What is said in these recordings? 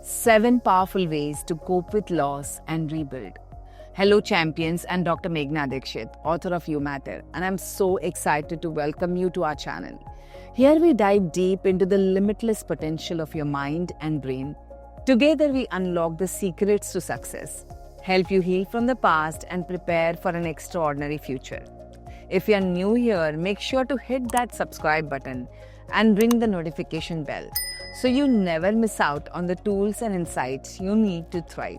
7 Powerful Ways to Cope with Loss and Rebuild. Hello, champions, and Dr. Meghna Dikshit, author of You Matter, and I'm so excited to welcome you to our channel. Here we dive deep into the limitless potential of your mind and brain. Together we unlock the secrets to success, help you heal from the past, and prepare for an extraordinary future. If you're new here, make sure to hit that subscribe button and ring the notification bell so you never miss out on the tools and insights you need to thrive.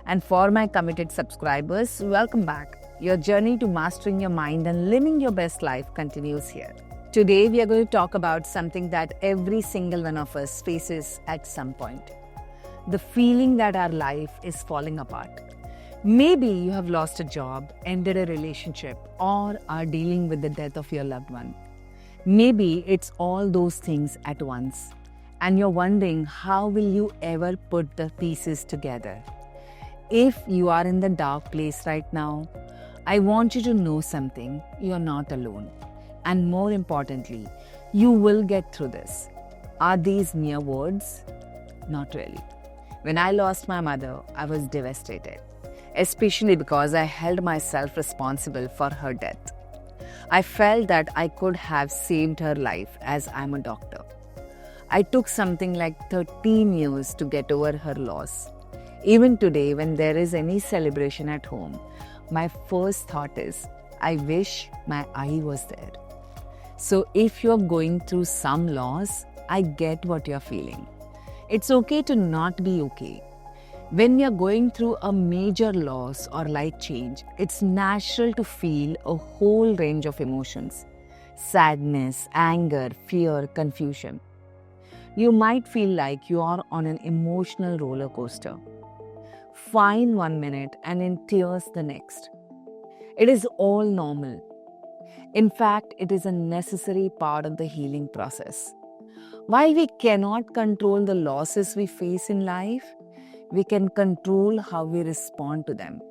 And for my committed subscribers, welcome back. Your journey to mastering your mind and living your best life continues here. Today, we are going to talk about something that every single one of us faces at some point. The feeling that our life is falling apart. Maybe you have lost a job, ended a relationship, or are dealing with the death of your loved one. Maybe it's all those things at once, and you're wondering how will you ever put the pieces together. If you are in the dark place right now, I want you to know something: you're not alone. And more importantly, you will get through this. Are these mere words? Not really. When I lost my mother, I was devastated, especially because I held myself responsible for her death. I felt that I could have saved her life as I'm a doctor. I took something like 13 years to get over her loss. Even today, when there is any celebration at home, my first thought is, I wish my eye was there. So if you're going through some loss, I get what you're feeling. It's okay to not be okay. When we are going through a major loss or life change, it's natural to feel a whole range of emotions: sadness, anger, fear, confusion. You might feel like you are on an emotional roller coaster. Fine 1 minute and in tears the next. It is all normal. In fact, it is a necessary part of the healing process. While we cannot control the losses we face in life, we can control how we respond to them.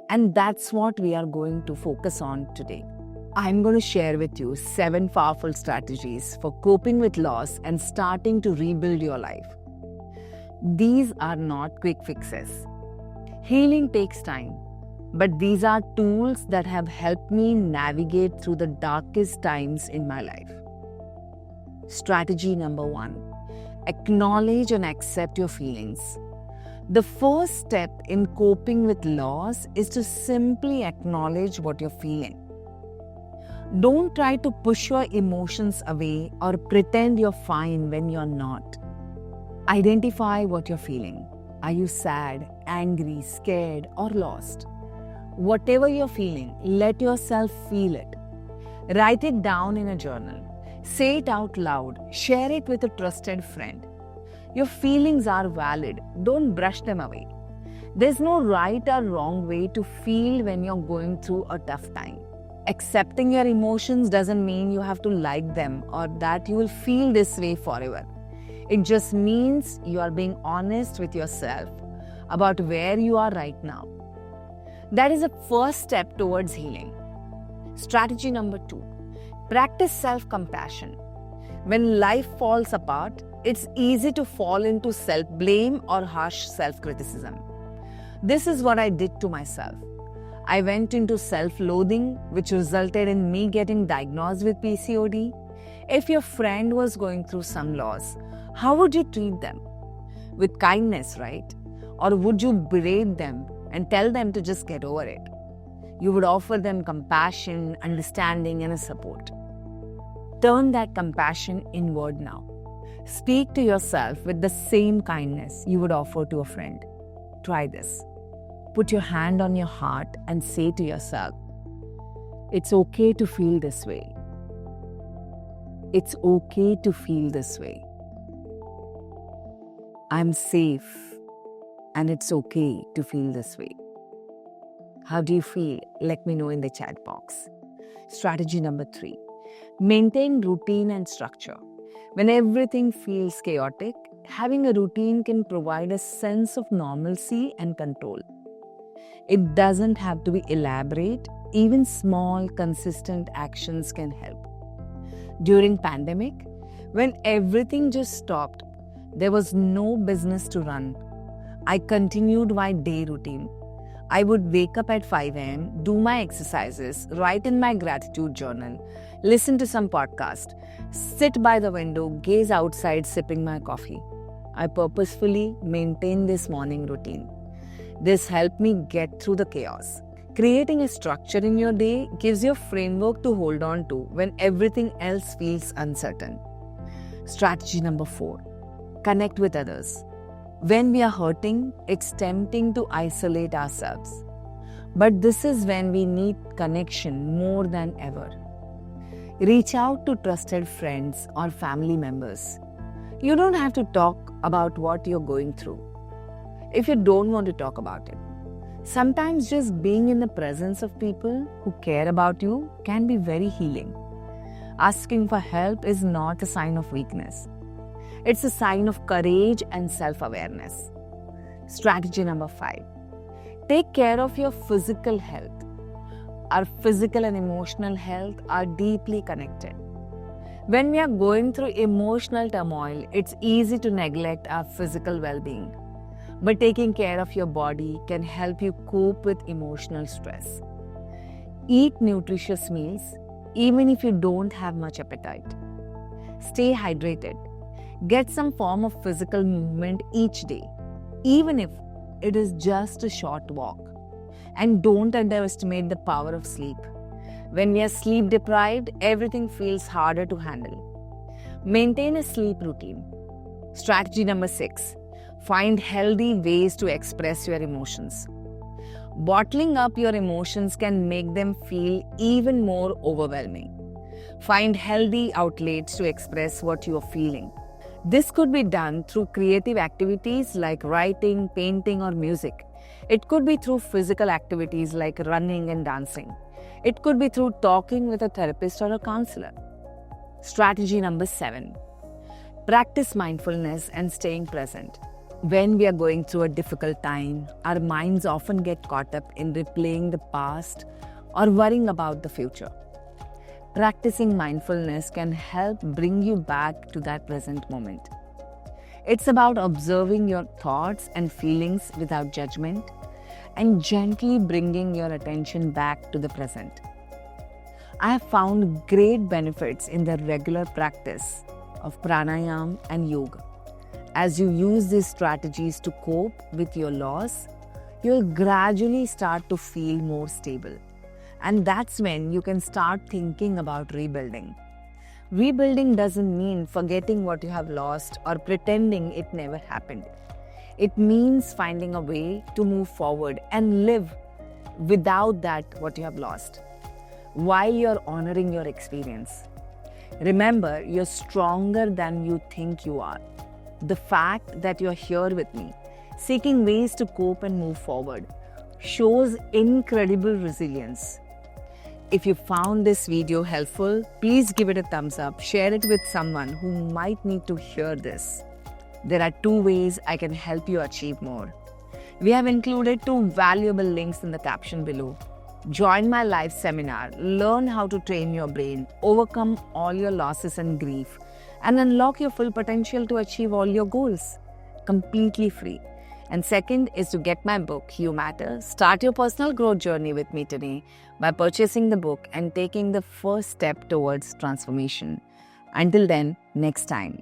And that's what we are going to focus on today. I'm going to share with you 7 powerful strategies for coping with loss and starting to rebuild your life. These are not quick fixes. Healing takes time, but these are tools that have helped me navigate through the darkest times in my life. Strategy number 1: acknowledge and accept your feelings. The first step in coping with loss is to simply acknowledge what you're feeling. Don't try to push your emotions away or pretend you're fine when you're not. Identify what you're feeling. Are you sad, angry, scared, or lost? Whatever you're feeling, let yourself feel it. Write it down in a journal. Say it out loud. Share it with a trusted friend. Your feelings are valid. Don't brush them away. There's no right or wrong way to feel when you're going through a tough time. Accepting your emotions doesn't mean you have to like them or that you will feel this way forever. It just means you are being honest with yourself about where you are right now. That is a first step towards healing. Strategy number 2: practice self-compassion. When life falls apart, it's easy to fall into self-blame or harsh self-criticism. This is what I did to myself. I went into self-loathing, which resulted in me getting diagnosed with PCOD. If your friend was going through some loss, how would you treat them? With kindness, right? Or would you berate them and tell them to just get over it? You would offer them compassion, understanding, and a support. Turn that compassion inward now. Speak to yourself with the same kindness you would offer to a friend. Try this. Put your hand on your heart and say to yourself, it's okay to feel this way. It's okay to feel this way. I'm safe, and it's okay to feel this way. How do you feel? Let me know in the chat box. Strategy number 3: maintain routine and structure. When everything feels chaotic, having a routine can provide a sense of normalcy and control. It doesn't have to be elaborate. Even small, consistent actions can help. During pandemic, when everything just stopped, There was no business to run. I continued my day routine. I would wake up at 5 a.m., do my exercises, write in my gratitude journal, listen to some podcast, sit by the window, gaze outside, sipping my coffee. I purposefully maintained this morning routine. This helped me get through the chaos. Creating a structure in your day gives you a framework to hold on to when everything else feels uncertain. Strategy number 4. Connect with others. When we are hurting, it's tempting to isolate ourselves. But this is when we need connection more than ever. Reach out to trusted friends or family members. You don't have to talk about what you're going through if you don't want to talk about it. Sometimes just being in the presence of people who care about you can be very healing. Asking for help is not a sign of weakness. It's a sign of courage and self-awareness. Strategy number 5. Take care of your physical health. Our physical and emotional health are deeply connected. When we are going through emotional turmoil, it's easy to neglect our physical well-being. But taking care of your body can help you cope with emotional stress. Eat nutritious meals, even if you don't have much appetite. Stay hydrated. Get some form of physical movement each day, even if it is just a short walk. And don't underestimate the power of sleep. When we are sleep deprived, everything feels harder to handle. Maintain a sleep routine. Strategy number 6. Find healthy ways to express your emotions. Bottling up your emotions can make them feel even more overwhelming. Find healthy outlets to express what you are feeling. This could be done through creative activities like writing, painting, or music. It could be through physical activities like running and dancing. It could be through talking with a therapist or a counselor. Strategy number 7. Practice mindfulness and staying present. When we are going through a difficult time, our minds often get caught up in replaying the past or worrying about the future. Practicing mindfulness can help bring you back to that present moment. It's about observing your thoughts and feelings without judgment and gently bringing your attention back to the present. I have found great benefits in the regular practice of pranayama and yoga. As you use these strategies to cope with your loss, you'll gradually start to feel more stable. And that's when you can start thinking about rebuilding. Rebuilding doesn't mean forgetting what you have lost or pretending it never happened. It means finding a way to move forward and live without that what you have lost, while you're honoring your experience. Remember, you're stronger than you think you are. The fact that you're here with me, seeking ways to cope and move forward, shows incredible resilience. If you found this video helpful, please give it a thumbs up, share it with someone who might need to hear this. There are 2 ways I can help you achieve more. We have included 2 valuable links in the caption below. Join my live seminar, learn how to train your brain, overcome all your losses and grief, and unlock your full potential to achieve all your goals. Completely free. And second is to get my book, You Matter. Start your personal growth journey with me today by purchasing the book and taking the first step towards transformation. Until then, next time.